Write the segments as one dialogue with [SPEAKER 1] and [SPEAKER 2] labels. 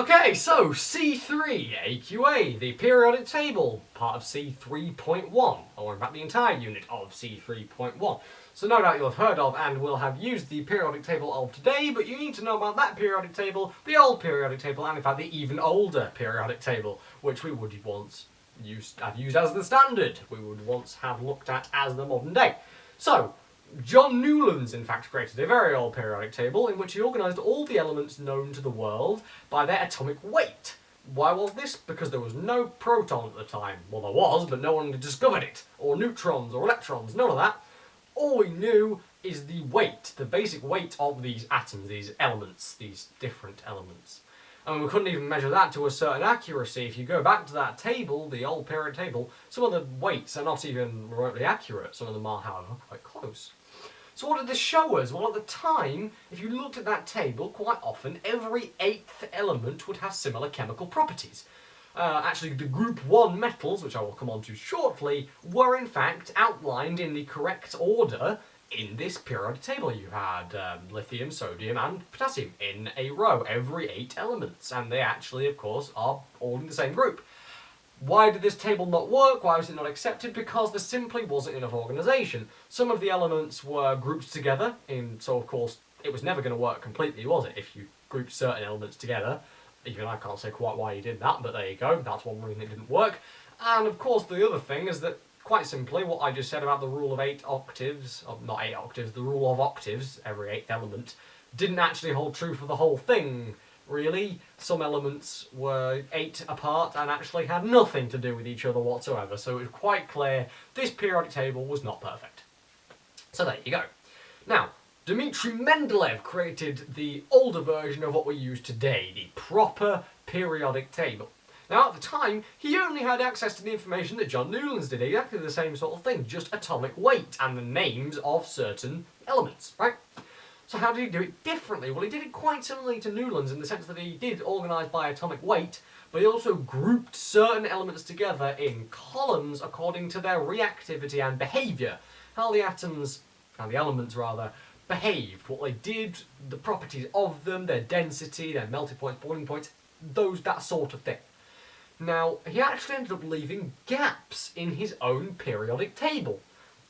[SPEAKER 1] Okay, so C3, AQA, the periodic table, part of C3.1, or in fact the entire unit of C3.1. So no doubt you'll have heard of and will have used the periodic table of today, but you need to know about that periodic table, the old periodic table, and in fact the even older periodic table, which we would once have used as the standard, we would once have looked at as the modern day. So, John Newlands, in fact, created a very old periodic table in which he organised all the elements known to the world by their atomic weight. Why was this? Because there was no proton at the time. Well, there was, but no one had discovered it. Or neutrons, or electrons, none of that. All we knew is the weight, the basic weight of these atoms, these elements, these different elements. And we couldn't even measure that to a certain accuracy. If you go back to that table, the old periodic table, some of the weights are not even remotely accurate. Some of them are, however, quite close. So what did this show us? Well, at the time, if you looked at that table, quite often every eighth element would have similar chemical properties. Actually, the group 1 metals, which I will come on to shortly, were in fact outlined in the correct order in this periodic table. You had lithium, sodium and potassium in a row, every 8 elements, and they actually, of course, are all in the same group. Why did this table not work? Why was it not accepted? Because there simply wasn't enough organisation. Some of the elements were grouped together, so of course it was never going to work completely, was it, if you grouped certain elements together. Even I can't say quite why you did that, but there you go, that's one reason it didn't work. And of course the other thing is that, quite simply, what I just said about the rule of 8 octaves, not 8 octaves, the rule of octaves, every 8th element, didn't actually hold true for the whole thing. Really, some elements were 8 apart and actually had nothing to do with each other whatsoever, so it was quite clear this periodic table was not perfect. So there you go. Now, Dmitri Mendeleev created the older version of what we use today, the proper periodic table. Now, at the time, he only had access to the information that John Newlands did, exactly the same sort of thing, just atomic weight and the names of certain elements, right? So how did he do it differently? Well, he did it quite similarly to Newlands in the sense that he did organise by atomic weight, but he also grouped certain elements together in columns according to their reactivity and behaviour. How the atoms, and the elements rather, behaved, what they did, the properties of them, their density, their melting points, boiling points, that sort of thing. Now, he actually ended up leaving gaps in his own periodic table.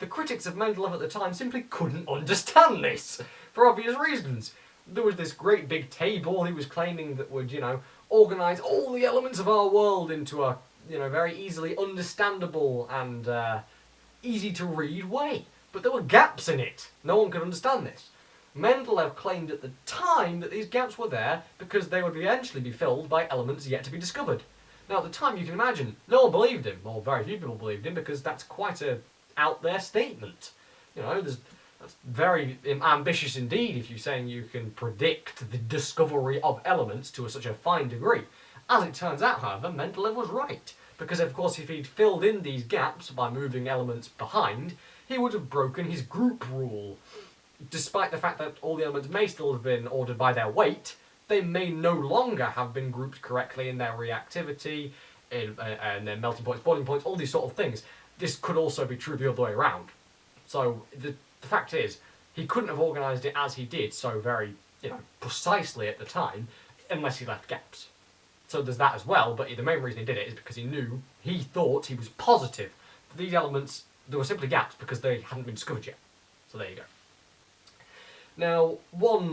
[SPEAKER 1] The critics of Mendeleev at the time simply couldn't understand this, for obvious reasons. There was this great big table he was claiming that would, organise all the elements of our world into a, very easily understandable and easy to read way. But there were gaps in it. No one could understand this. Mendeleev claimed at the time that these gaps were there because they would eventually be filled by elements yet to be discovered. Now, at the time, you can imagine, no one believed him, or very few people believed him, because that's quite a out there statement. That's very ambitious indeed if you're saying you can predict the discovery of elements to such a fine degree. As it turns out, however, Mendeleev was right, because of course if he'd filled in these gaps by moving elements behind, he would have broken his group rule. Despite the fact that all the elements may still have been ordered by their weight, they may no longer have been grouped correctly in their reactivity, and their melting points, boiling points, all these sort of things. This could also be true the other way around. So the fact is, he couldn't have organised it as he did so very, precisely at the time, unless he left gaps. So there's that as well, but the main reason he did it is because he thought, he was positive that these elements, there were simply gaps because they hadn't been discovered yet. So there you go. Now, one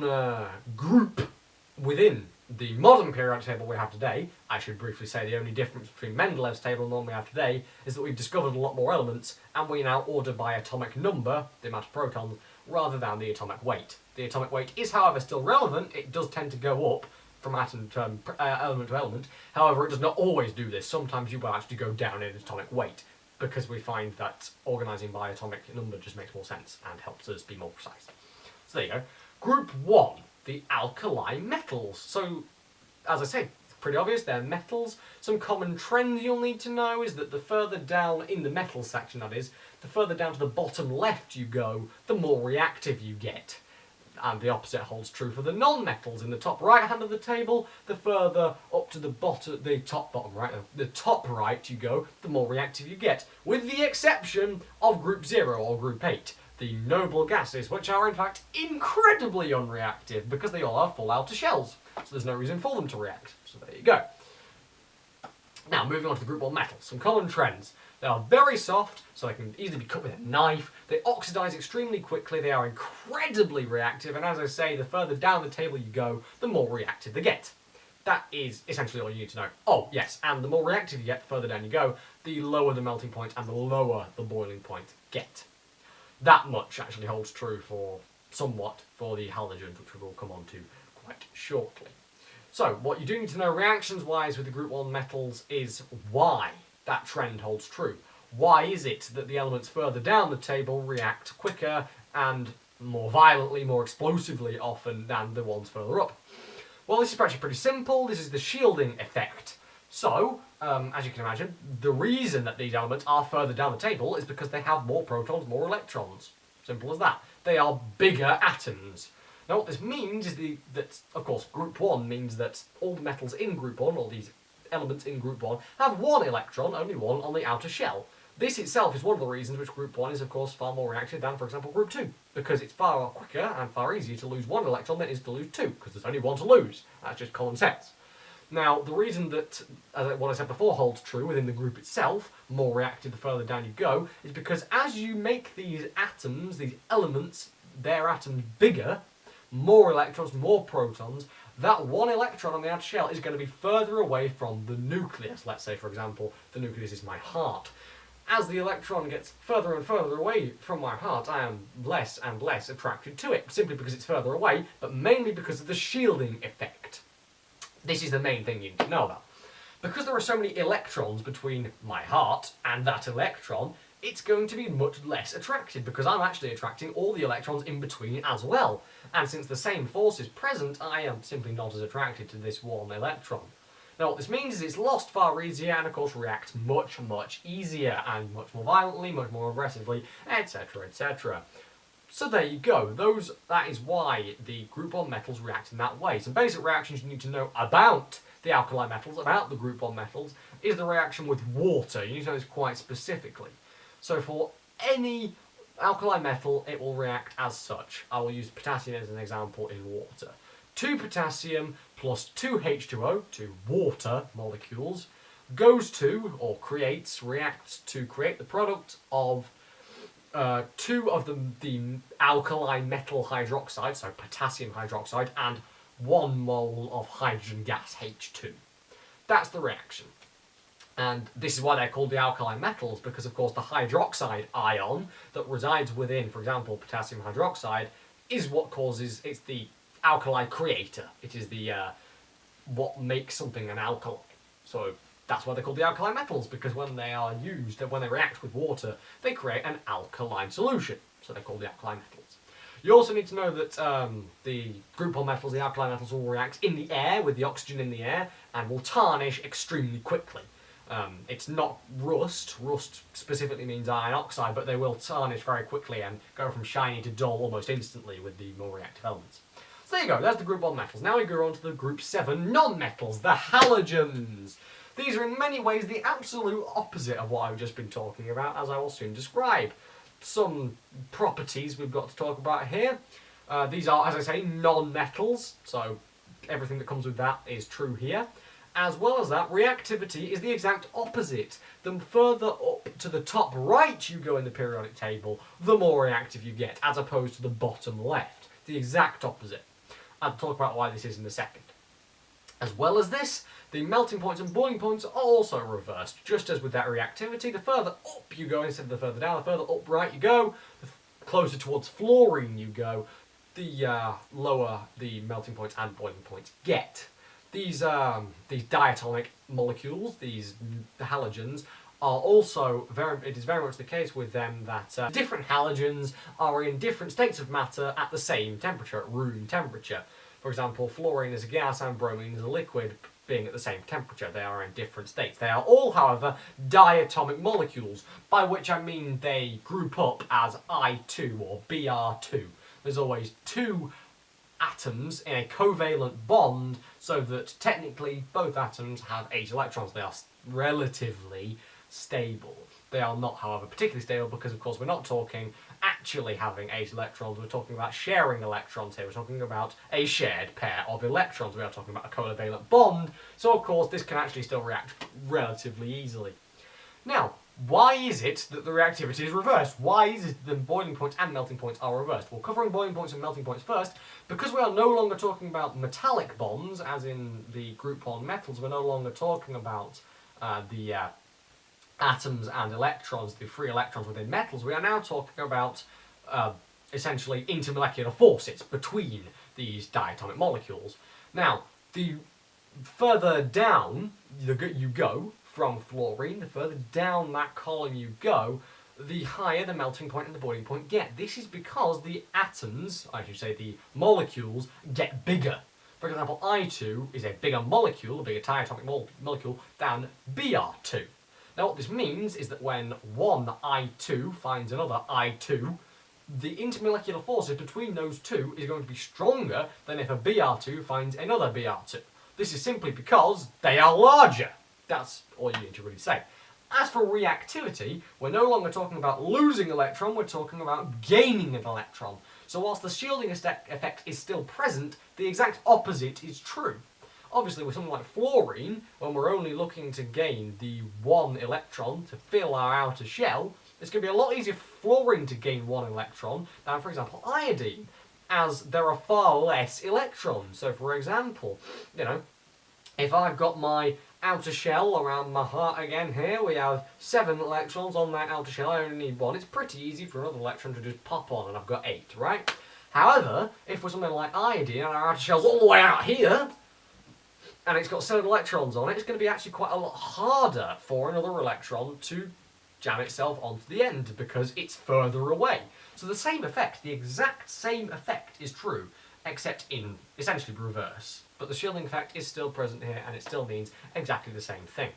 [SPEAKER 1] group within the modern periodic table we have today, I should briefly say the only difference between Mendeleev's table and the one we have today is that we've discovered a lot more elements and we now order by atomic number, the amount of protons, rather than the atomic weight. The atomic weight is, however, still relevant. It does tend to go up from atom to element to element. However, it does not always do this. Sometimes you will actually go down in atomic weight because we find that organising by atomic number just makes more sense and helps us be more precise. So there you go. Group 1. The alkali metals. So, as I say, it's pretty obvious, they're metals. Some common trends you'll need to know is that the further down in the metals section, that is, the further down to the bottom left you go, the more reactive you get. And the opposite holds true for the non-metals. In the top right hand of the table, the further up to the top right you go, the more reactive you get. With the exception of group 0 or group 8. The noble gases, which are in fact incredibly unreactive because they all have full outer shells, so there's no reason for them to react. So there you go. Now, moving on to the group 1 metals, some common trends. They are very soft, so they can easily be cut with a knife. They oxidise extremely quickly, they are incredibly reactive, and as I say, the further down the table you go, the more reactive they get. That is essentially all you need to know. Oh, yes, and the more reactive you get, the further down you go, the lower the melting point and the lower the boiling point get. That much actually holds true for somewhat for the halogens, which we will come on to quite shortly. So, what you do need to know reactions-wise with the group 1 metals is why that trend holds true. Why is it that the elements further down the table react quicker and more violently, more explosively often than the ones further up? Well, this is actually pretty simple. This is the shielding effect. So, as you can imagine, the reason that these elements are further down the table is because they have more protons, more electrons. Simple as that. They are bigger atoms. Now, what this means is that, of course, group 1 means that all the metals in group 1, all these elements in group 1, have one electron, only one, on the outer shell. This itself is one of the reasons which group 1 is, of course, far more reactive than, for example, group 2, because it's far quicker and far easier to lose one electron than it is to lose two, because there's only one to lose. That's just common sense. Now, the reason that, what I said before holds true within the group itself, more reactive the further down you go, is because as you make these atoms, these elements, their atoms bigger, more electrons, more protons, that one electron on the outer shell is going to be further away from the nucleus. Let's say, for example, the nucleus is my heart. As the electron gets further and further away from my heart, I am less and less attracted to it, simply because it's further away, but mainly because of the shielding effect. This is the main thing you need to know about. Because there are so many electrons between my heart and that electron, it's going to be much less attracted, because I'm actually attracting all the electrons in between as well. And since the same force is present, I am simply not as attracted to this one electron. Now, what this means is it's lost far easier and, of course, reacts much, much easier and much more violently, much more aggressively, etc., etc. So there you go. That is why the group 1 metals react in that way. Some basic reactions you need to know about the alkali metals, about the group 1 metals, is the reaction with water. You need to know this quite specifically. So for any alkali metal, it will react as such. I will use potassium as an example in water. 2 potassium plus 2 H2O, 2 water molecules, goes to, or reacts to create the product of 2 of the alkali metal hydroxide, so potassium hydroxide, and 1 mole of hydrogen gas, H2. That's the reaction. And this is why they're called the alkali metals, because of course the hydroxide ion that resides within, for example, potassium hydroxide, is what causes, it's the alkali creator. It is the what makes something an alkali. So that's why they're called the alkali metals, because when they are used, when they react with water, they create an alkaline solution. So they're called the alkali metals. You also need to know that the group 1 metals, the alkali metals, will react in the air, with the oxygen in the air, and will tarnish extremely quickly. It's not rust. Rust specifically means iron oxide, but they will tarnish very quickly and go from shiny to dull almost instantly with the more reactive elements. So there you go, that's the group 1 metals. Now we go on to the group 7 non-metals, the halogens. These are in many ways the absolute opposite of what I've just been talking about, as I will soon describe. Some properties we've got to talk about here. These are, as I say, non-metals, so everything that comes with that is true here. As well as that, reactivity is the exact opposite. The further up to the top right you go in the periodic table, the more reactive you get, as opposed to the bottom left. The exact opposite. I'll talk about why this is in a second. As well as this, the melting points and boiling points are also reversed. Just as with that reactivity, the further up you go instead of the further down, the further up right you go, the closer towards fluorine you go, the lower the melting points and boiling points get. These diatomic molecules, the halogens, are also it is very much the case with them that different halogens are in different states of matter at the same temperature, at room temperature. For example, fluorine is a gas and bromine is a liquid, being at the same temperature. They are in different states. They are all, however, diatomic molecules, by which I mean they group up as I2 or Br2. There's always 2 atoms in a covalent bond, so that technically both atoms have 8 electrons. They are relatively stable. They are not, however, particularly stable because, of course, we're not talking actually having 8 electrons, we're talking about sharing electrons here. We're talking about a shared pair of electrons. We are talking about a covalent bond, so of course this can actually still react relatively easily. Now, why is it that the reactivity is reversed? Why is it that the boiling points and melting points are reversed? Well, covering boiling points and melting points first, because we are no longer talking about metallic bonds, as in the group 1 metals, we're no longer talking about the atoms and electrons, the free electrons within metals. We are now talking about essentially intermolecular forces between these diatomic molecules. Now, the further down you go from fluorine, the further down that column you go, the higher the melting point and the boiling point get. This is because the atoms, I should say the molecules, get bigger. For example, I2 is a bigger molecule, a bigger diatomic molecule, than Br2. Now what this means is that when one I2 finds another I2, the intermolecular forces between those two is going to be stronger than if a Br2 finds another Br2. This is simply because they are larger. That's all you need to really say. As for reactivity, we're no longer talking about losing an electron, we're talking about gaining an electron. So whilst the shielding effect is still present, the exact opposite is true. Obviously with something like fluorine, when we're only looking to gain the 1 electron to fill our outer shell, it's going to be a lot easier for fluorine to gain 1 electron than, for example, iodine, as there are far less electrons. So for example, if I've got my outer shell around my heart again here, we have 7 electrons on that outer shell, I only need 1. It's pretty easy for another electron to just pop on and I've got 8, right? However, if we're something like iodine and our outer shell's all the way out here, and it's got 7 electrons on it, it's going to be actually quite a lot harder for another electron to jam itself onto the end because it's further away. So the same effect, the exact same effect is true, except in essentially reverse. But the shielding effect is still present here and it still means exactly the same thing.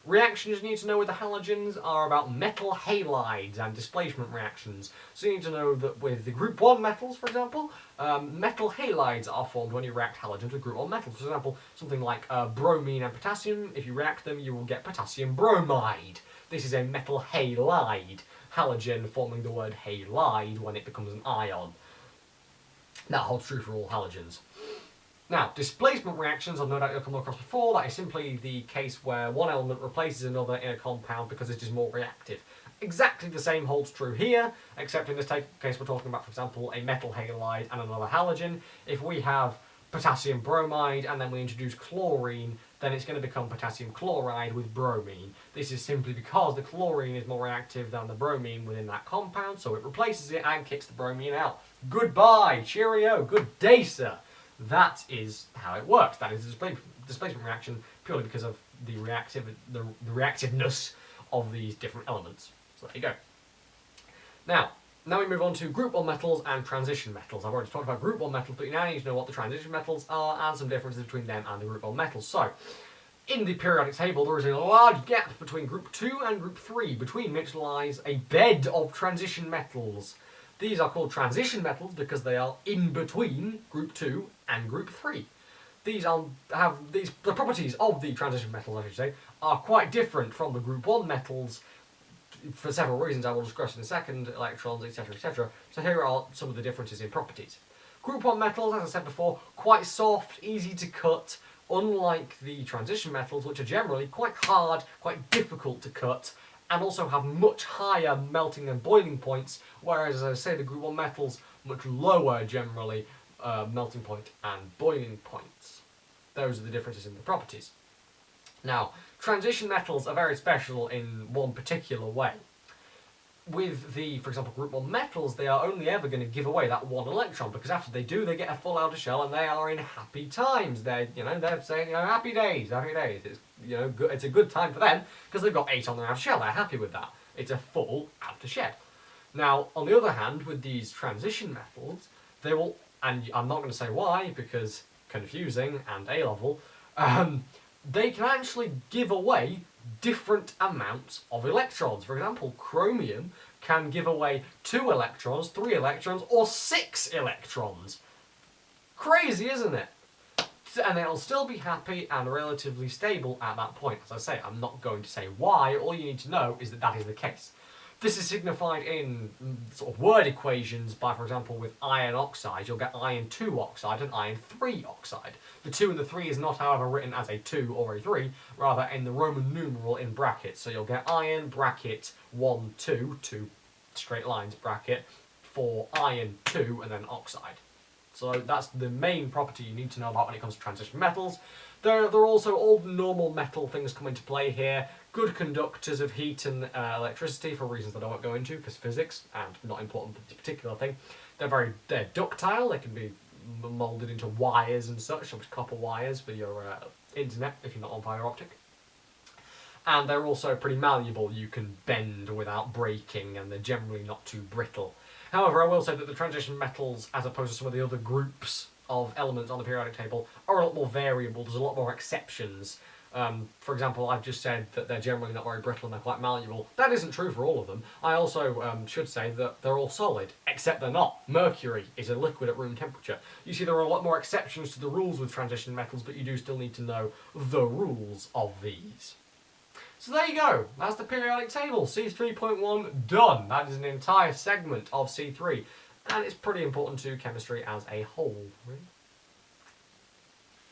[SPEAKER 1] Reactions you need to know with the halogens are about metal halides and displacement reactions. So you need to know that with the group 1 metals, for example, metal halides are formed when you react halogens with group 1 metals. For example, something like bromine and potassium, if you react them you will get potassium bromide. This is a metal halide, halogen forming the word halide when it becomes an ion. That holds true for all halogens. Now, displacement reactions, I've no doubt you'll come across before, that is simply the case where one element replaces another in a compound because it is more reactive. Exactly the same holds true here, except in this case we're talking about, for example, a metal halide and another halogen. If we have potassium bromide and then we introduce chlorine, then it's going to become potassium chloride with bromine. This is simply because the chlorine is more reactive than the bromine within that compound, so it replaces it and kicks the bromine out. Goodbye, cheerio, good day, sir. That is how it works. That is a displacement reaction purely because of the reactiveness of these different elements. So there you go. Now we move on to group 1 metals and transition metals. I've already talked about group 1 metals, but you now need to know what the transition metals are and some differences between them and the group 1 metals. So, in the periodic table, there is a large gap between group 2 and group 3, between which lies a bed of transition metals. These are called transition metals because they are in between group 2 and group 3. The properties of the transition metals, I should say, are quite different from the group 1 metals for several reasons I will discuss in a second, electrons, etc, etc. So here are some of the differences in properties. Group 1 metals, as I said before, quite soft, easy to cut, unlike the transition metals, which are generally quite hard, quite difficult to cut, and also have much higher melting and boiling points, whereas, as I say, the group 1 metals, much lower generally, melting point and boiling points. Those are the differences in the properties. Now, transition metals are very special in one particular way. With the, for example, group 1 metals, they are only ever going to give away that 1 electron, because after they do, they get a full outer shell and they are in happy times. They're saying, happy days, happy days. It's, good, it's a good time for them, because they've got 8 on their outer shell. They're happy with that. It's a full outer shell. Now, on the other hand, with these transition metals, they will, and I'm not going to say why, because confusing and A-level, they can actually give away different amounts of electrons. For example, chromium can give away 2 electrons, 3 electrons, or 6 electrons. Crazy, isn't it? And it'll still be happy and relatively stable at that point. As I say, I'm not going to say why. All you need to know is that that is the case. This is signified in sort of word equations by, for example, with iron oxide, you'll get iron 2 oxide and iron 3 oxide. The 2 and the 3 is not, however, written as a 2 or a 3, rather in the Roman numeral in brackets. So you'll get iron bracket 1, 2, 2 straight lines bracket, for iron 2 and then oxide. So that's the main property you need to know about when it comes to transition metals. There are also all normal metal things come into play here. Good conductors of heat and electricity for reasons that I won't go into because physics and not important for this particular thing. They're ductile. They can be moulded into wires and such, such as copper wires for your internet if you're not on fibre optic. And they're also pretty malleable. You can bend without breaking, and they're generally not too brittle. However, I will say that the transition metals, as opposed to some of the other groups of elements on the periodic table, are a lot more variable. There's a lot more exceptions. For example, I've just said that they're generally not very brittle and they're quite malleable. That isn't true for all of them. I also should say that they're all solid, except they're not. Mercury is a liquid at room temperature. You see, there are a lot more exceptions to the rules with transition metals, but you do still need to know the rules of these. So there you go, that's the periodic table, C3.1 done. That is an entire segment of C3, and it's pretty important to chemistry as a whole, really.